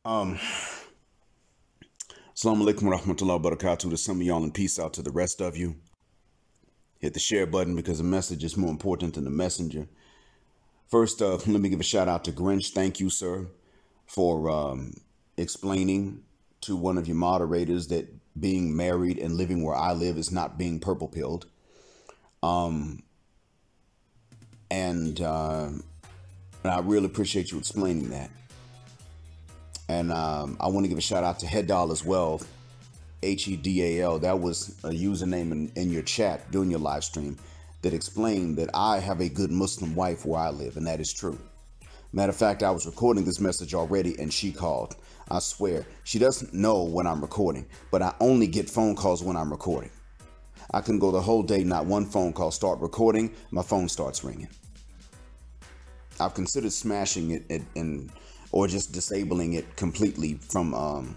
Um, Assalamu alaikum wa rahmatullahi wa barakatuh to some of y'all, and peace out to the rest of you. Hit the share button because the message is more important than the messenger. First, let me give a shout out to Grynch. Thank you, sir, for explaining to one of your moderators that being married and living where I live is not being purple pilled. And I really appreciate you explaining that. And I want to give a shout out to Hedal as well, Hedal. That was a username in your chat during your live stream that explained that I have a good Muslim wife where I live, and that is true. Matter of fact, I was recording this message already and she called. I swear, she doesn't know when I'm recording, but I only get phone calls when I'm recording. I can go the whole day, not one phone call, start recording, my phone starts ringing. I've considered smashing it and or just disabling it completely from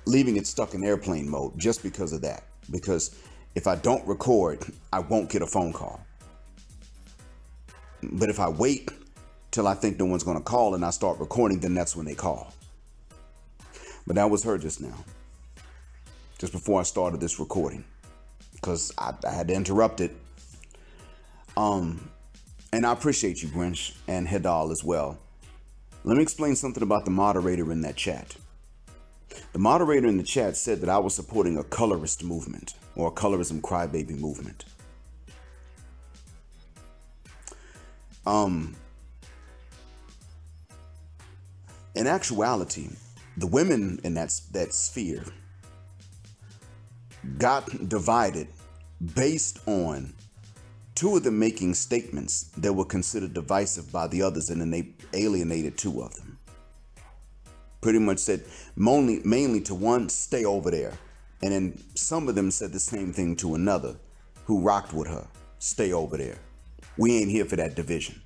leaving it stuck in airplane mode just because of that. Because if I don't record, I won't get a phone call. But if I wait till I think no one's going to call and I start recording, then that's when they call. But that was her just now, just before I started this recording, because I had to interrupt it. And I appreciate you, Grynch and Hedal, as well. Let me explain something about the moderator in that chat. The moderator in the chat said that I was supporting a colorist movement or a colorism crybaby movement. In actuality, the women in that sphere got divided based on two of them making statements that were considered divisive by the others, and then they alienated two of them. Pretty much said mainly to one, stay over there. And then some of them said the same thing to another who rocked with her, stay over there. We ain't here for that division.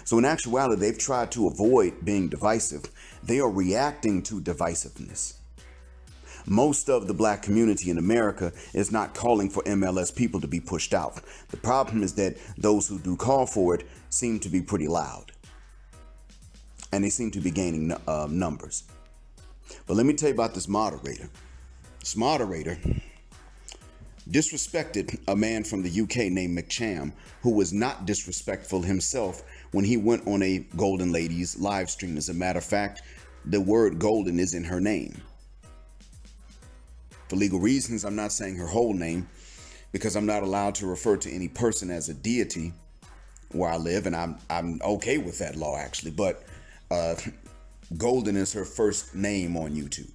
So in actuality, they've tried to avoid being divisive. They are reacting to divisiveness. Most of the black community in America is not calling for MLS people to be pushed out. The problem is that those who do call for it seem to be pretty loud. And they seem to be gaining numbers. But let me tell you about this moderator. This moderator disrespected a man from the UK named McCham, who was not disrespectful himself when he went on a Golden Ladies live stream. As a matter of fact, the word golden is in her name. For legal reasons, I'm not saying her whole name because I'm not allowed to refer to any person as a deity where I live, and I'm okay with that law actually. But Golden is her first name on YouTube.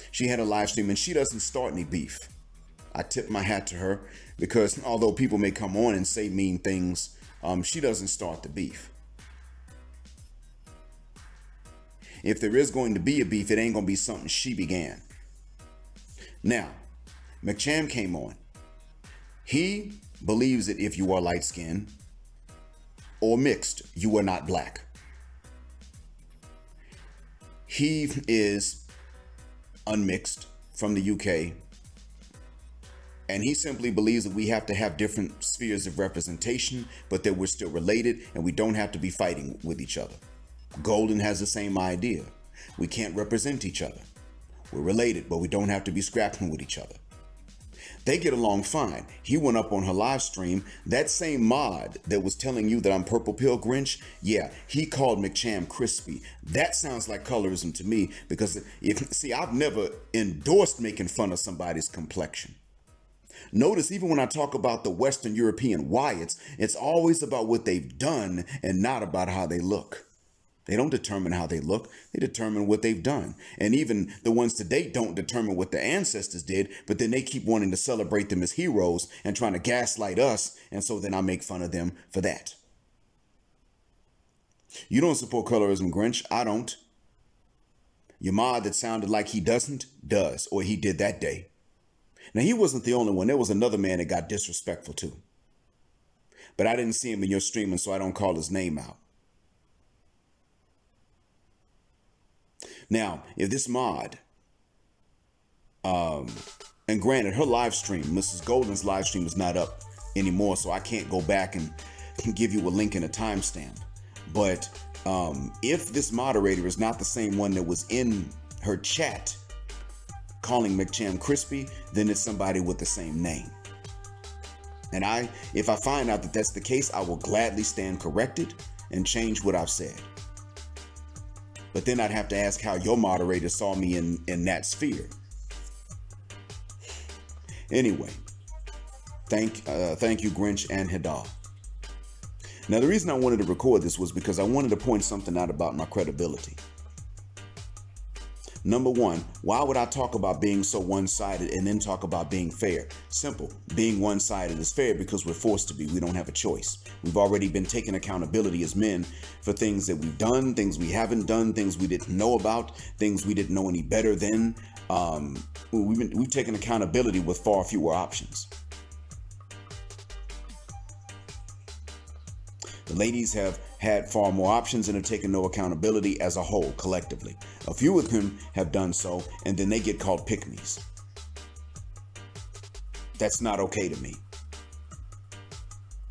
She had a live stream and she doesn't start any beef. I tip my hat to her because although people may come on and say mean things, she doesn't start the beef. If there is going to be a beef, it ain't going to be something she began. Now, McCham came on. He believes that if you are light-skinned or mixed, you are not black. He is unmixed from the UK, and he simply believes that we have to have different spheres of representation, but that we're still related and we don't have to be fighting with each other. Golden has the same idea. We can't represent each other. We're related, but we don't have to be scrapping with each other. They get along fine. He went up on her live stream. That same mod that was telling you that I'm purple pill Grynch, yeah, he called McCham crispy. That sounds like colorism to me because, see, I've never endorsed making fun of somebody's complexion. Notice even when I talk about the Western European Wyatts, it's always about what they've done and not about how they look. They don't determine how they look. They determine what they've done. And even the ones today don't determine what their ancestors did, but then they keep wanting to celebrate them as heroes and trying to gaslight us. And so then I make fun of them for that. You don't support colorism, Grynch. I don't. Your mod that sounded like he doesn't, does, or he did that day. Now, he wasn't the only one. There was another man that got disrespectful too. But I didn't see him in your stream, and so I don't call his name out. Now, if this mod, and granted, her live stream, Mrs. Golden's live stream is not up anymore, so I can't go back and give you a link and a timestamp. But If this moderator is not the same one that was in her chat calling McCham crispy, then it's somebody with the same name. And if I find out that that's the case, I will gladly stand corrected and change what I've said. But then I'd have to ask how your moderator saw me in that sphere. Anyway, thank you, Grynch and Hedal. Now, the reason I wanted to record this was because I wanted to point something out about my credibility. Number one, why would I talk about being so one-sided and then talk about being fair? Simple. Being one-sided is fair because we're forced to be. We don't have a choice. We've already been taking accountability as men for things that we've done, things we haven't done, things we didn't know about, things we didn't know any better than. We've taken accountability with far fewer options. The ladies have had far more options and have taken no accountability as a whole, collectively. A few of them have done so, and then they get called pick-me's. That's not okay to me.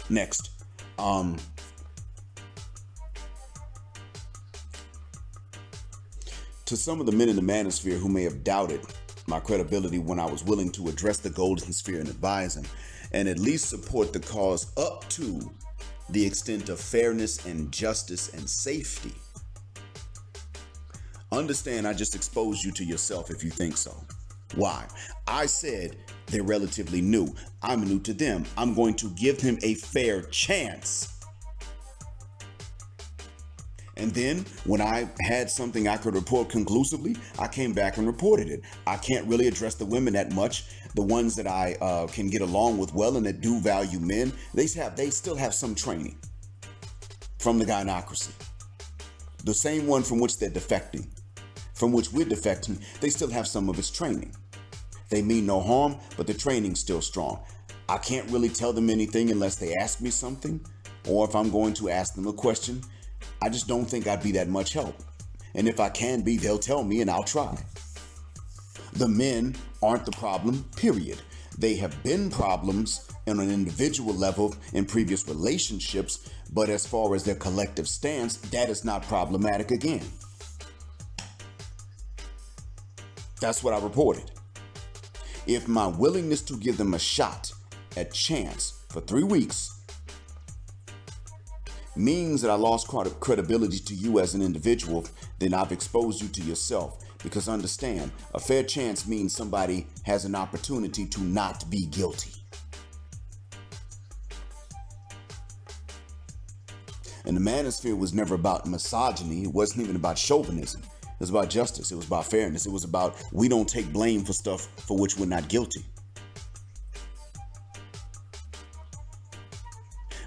Next. To some of the men in the manosphere who may have doubted my credibility when I was willing to address the golden sphere and advise them, and at least support the cause up to the extent of fairness and justice and safety. Understand, I just exposed you to yourself if you think so. Why? I said they're relatively new. I'm new to them. I'm going to give them a fair chance. And then when I had something I could report conclusively, I came back and reported it. I can't really address the women that much. The ones that I can get along with well and that do value men, they still have some training from the gynocracy. The same one from which they're defecting, from which we're defecting, they still have some of its training. They mean no harm, but the training's still strong. I can't really tell them anything unless they ask me something, or if I'm going to ask them a question. I just don't think I'd be that much help. And if I can be, they'll tell me and I'll try. The men aren't the problem, period. They have been problems on an individual level in previous relationships, but as far as their collective stance, that is not problematic again. That's what I reported. If my willingness to give them a shot at chance for 3 weeks means that I lost credibility to you as an individual, then I've exposed you to yourself. Because understand, a fair chance means somebody has an opportunity to not be guilty. And the manosphere was never about misogyny. It wasn't even about chauvinism. It was about justice. It was about fairness. It was about we don't take blame for stuff for which we're not guilty.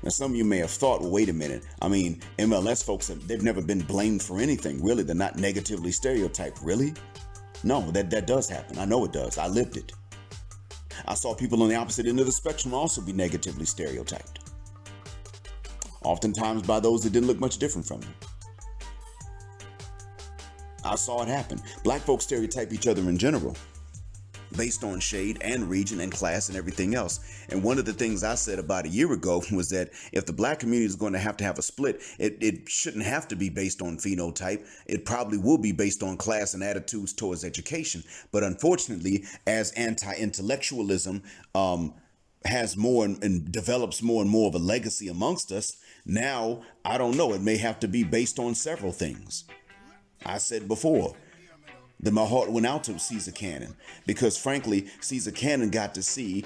Now, some of you may have thought, well, wait a minute. I mean, MLS folks, they've never been blamed for anything, really. They're not negatively stereotyped, really? No, that does happen. I know it does. I lived it. I saw people on the opposite end of the spectrum also be negatively stereotyped. Oftentimes by those that didn't look much different from them. I saw it happen. Black folks stereotype each other in general, based on shade and region and class and everything else. And one of the things I said about a year ago was that if the black community is going to have a split, it shouldn't have to be based on phenotype. It probably will be based on class and attitudes towards education. But unfortunately, as anti-intellectualism has more and develops more and more of a legacy amongst us, now, I don't know, it may have to be based on several things. I said before, that my heart went out to Caesar Cannon because, frankly, Caesar Cannon got to see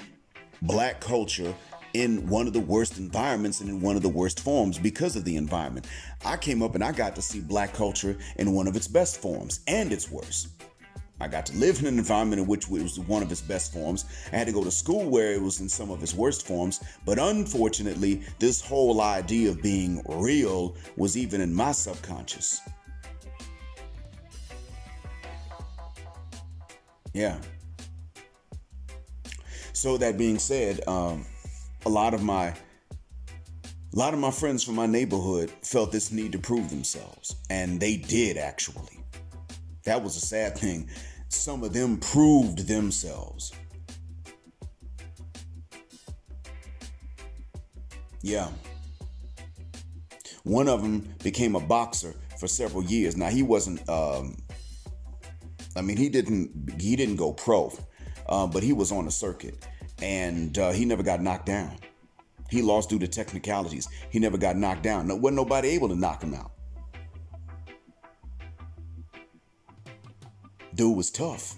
black culture in one of the worst environments and in one of the worst forms because of the environment. I came up and I got to see black culture in one of its best forms and its worst. I got to live in an environment in which it was one of its best forms. I had to go to school where it was in some of its worst forms. But unfortunately, this whole idea of being real was even in my subconscious. Yeah. So that being said, a lot of my friends from my neighborhood felt this need to prove themselves, and they did actually. That was a sad thing. Some of them proved themselves. Yeah. One of them became a boxer for several years. Now he wasn't. He didn't go pro, but he was on the circuit, and he never got knocked down. He lost due to technicalities. He never got knocked down. No, wasn't nobody able to knock him out. Dude was tough.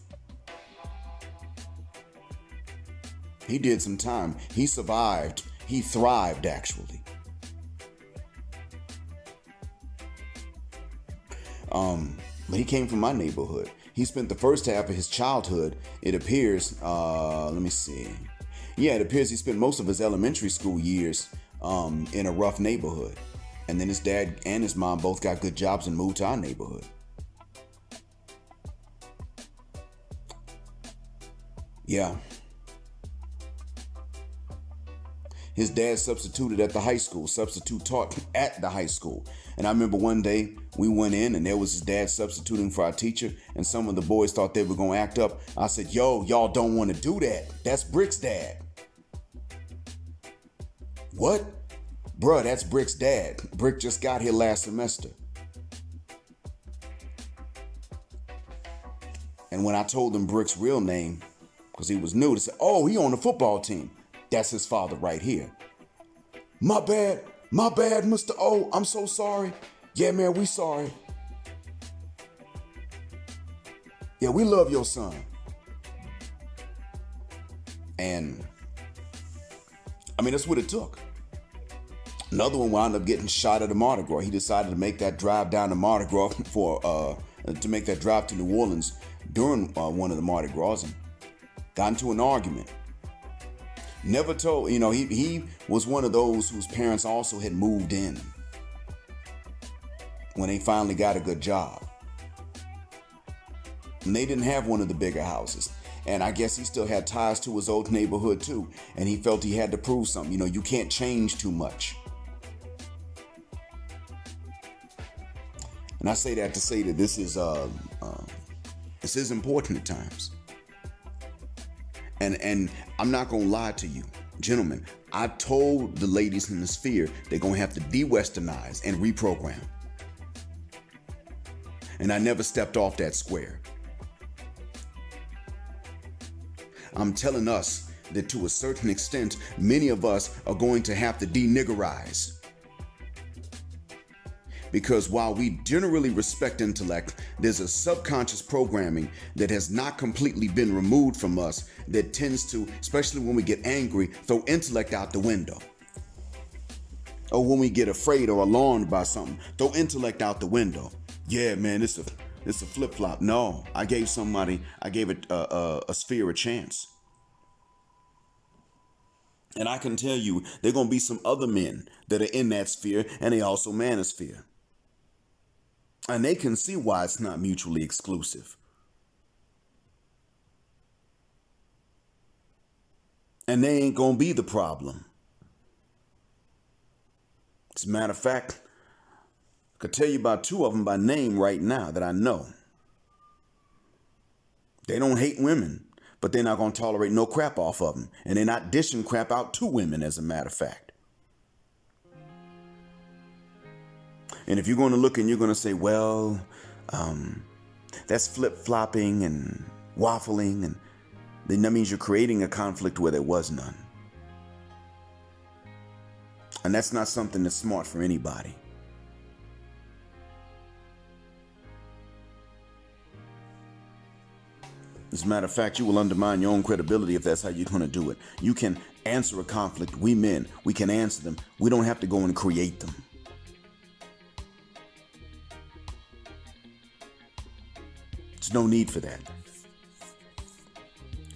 He did some time. He survived. He thrived, actually. But he came from my neighborhood. He spent the first half of his childhood, it appears, let me see. Yeah, it appears he spent most of his elementary school years in a rough neighborhood. And then his dad and his mom both got good jobs and moved to our neighborhood. Yeah. His dad substituted at the high school, substitute taught at the high school. And I remember one day we went in and there was his dad substituting for our teacher, and some of the boys thought they were going to act up. I said, yo, y'all don't want to do that. That's Brick's dad. What? Bruh, that's Brick's dad. Brick just got here last semester. And when I told them Brick's real name, because he was new, they said, oh, he on the football team. That's his father right here. My bad, Mr. O. I'm so sorry. Yeah, man, we sorry. Yeah, we love your son. And, that's what it took. Another one wound up getting shot at the Mardi Gras. He decided to make that drive down to Mardi Gras to make that drive to New Orleans during one of the Mardi Gras and got into an argument. Never told, he was one of those whose parents also had moved in when they finally got a good job. And they didn't have one of the bigger houses. And I guess he still had ties to his old neighborhood too. And he felt he had to prove something. You can't change too much. And I say that to say that this is important at times. And I'm not going to lie to you, gentlemen. I told the ladies in the sphere they're going to have to de-westernize and reprogram. And I never stepped off that square. I'm telling us that to a certain extent, many of us are going to have to de-niggerize. Because while we generally respect intellect, there's a subconscious programming that has not completely been removed from us that tends to, especially when we get angry, throw intellect out the window. Or when we get afraid or alarmed by something, throw intellect out the window. Yeah, man, it's a flip-flop. No, I gave it a sphere a chance. And I can tell you, there are going to be some other men that are in that sphere, and they also manosphere. And they can see why it's not mutually exclusive. And they ain't going to be the problem. As a matter of fact, I could tell you about two of them by name right now that I know. They don't hate women, but they're not going to tolerate no crap off of them. And they're not dishing crap out to women, as a matter of fact. And if you're going to look and you're going to say, well, that's flip-flopping and waffling, and then that means you're creating a conflict where there was none. And that's not something that's smart for anybody. As a matter of fact, you will undermine your own credibility if that's how you're going to do it. You can answer a conflict. We men, we can answer them. We don't have to go and create them. There's no need for that.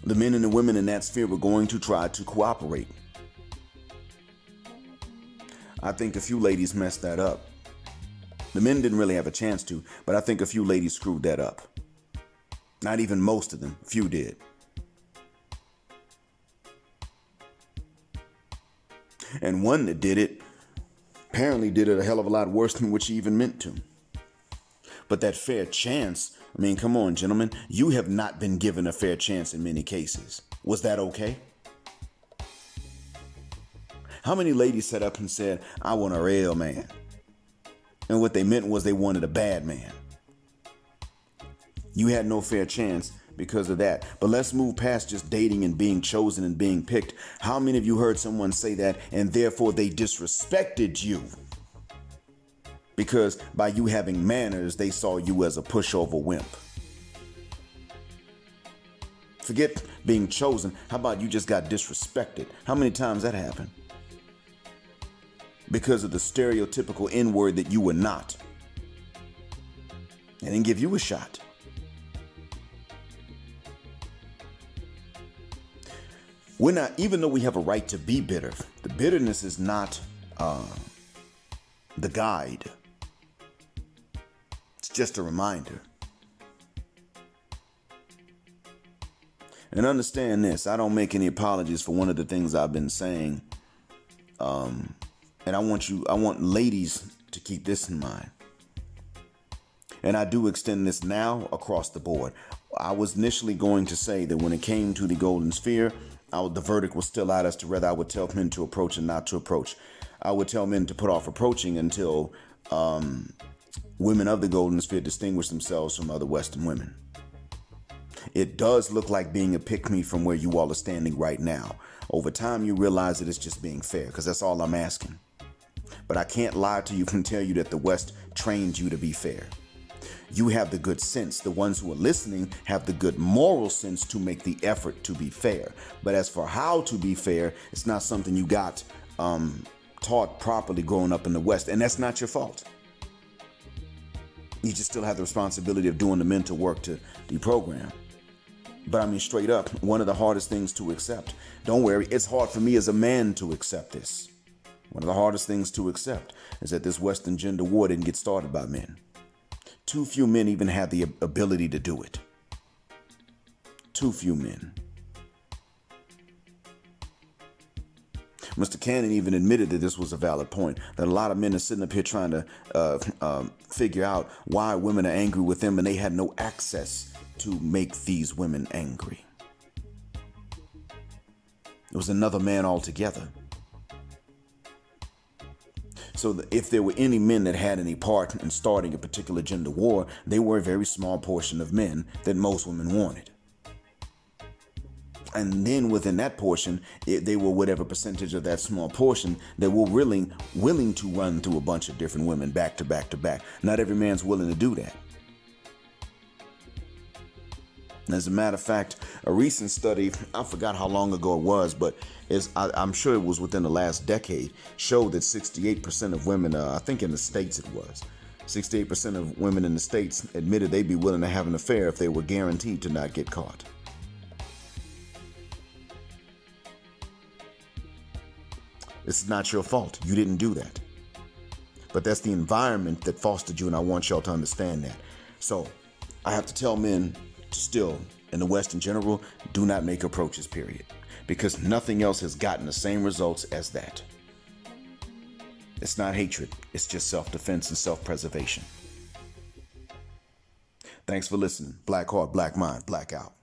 The men and the women in that sphere were going to try to cooperate. I think a few ladies messed that up. The men didn't really have a chance to, but I think a few ladies screwed that up. Not even most of them, a few did. And one that did it, apparently did it a hell of a lot worse than what she even meant to. But that fair chance, come on, gentlemen, you have not been given a fair chance in many cases. Was that okay? How many ladies sat up and said, I want a real man? And what they meant was they wanted a bad man. You had no fair chance because of that. But let's move past just dating and being chosen and being picked. How many of you heard someone say that and therefore they disrespected you? Because by you having manners, they saw you as a pushover wimp. Forget being chosen. How about you just got disrespected? How many times that happened? Because of the stereotypical N-word that you were not. They didn't give you a shot. We're not, even though we have a right to be bitter, the bitterness is not the guide. It's just a reminder. And understand this, I don't make any apologies for one of the things I've been saying. And I want ladies to keep this in mind. And I do extend this now across the board. I was initially going to say that when it came to the golden sphere, the verdict was still out as to whether I would tell men to approach and not to approach. I would tell men to put off approaching until women of the golden sphere distinguish themselves from other Western women. It does look like being a pick-me from where you all are standing right now. Over time, you realize that it's just being fair, because that's all I'm asking. But I can't lie to you and tell you that the West trained you to be fair. You have the good sense. The ones who are listening have the good moral sense to make the effort to be fair. But as for how to be fair, it's not something you got taught properly growing up in the West. And that's not your fault. You just still have the responsibility of doing the mental work to deprogram. But I mean, straight up, one of the hardest things to accept. Don't worry, it's hard for me as a man to accept this. One of the hardest things to accept is that this Western gender war didn't get started by men. Too few men even have the ability to do it. Too few men. Mr. Cannon even admitted that this was a valid point, that a lot of men are sitting up here trying to figure out why women are angry with them, and they had no access to make these women angry. It was another man altogether. So if there were any men that had any part in starting a particular gender war, they were a very small portion of men that most women wanted. And then within that portion, they were whatever percentage of that small portion that were really willing to run through a bunch of different women back to back to back. Not every man's willing to do that. As a matter of fact, a recent study, I forgot how long ago it was, but I'm sure it was within the last decade, showed that 68% of women, I think in the States it was, 68% of women in the States admitted they'd be willing to have an affair if they were guaranteed to not get caught. It's not your fault. You didn't do that. But that's the environment that fostered you, and I want y'all to understand that. So I have to tell men still, in the West in general, do not make approaches, period. Because nothing else has gotten the same results as that. It's not hatred. It's just self-defense and self-preservation. Thanks for listening. Black Heart, Black Mind, Black Out.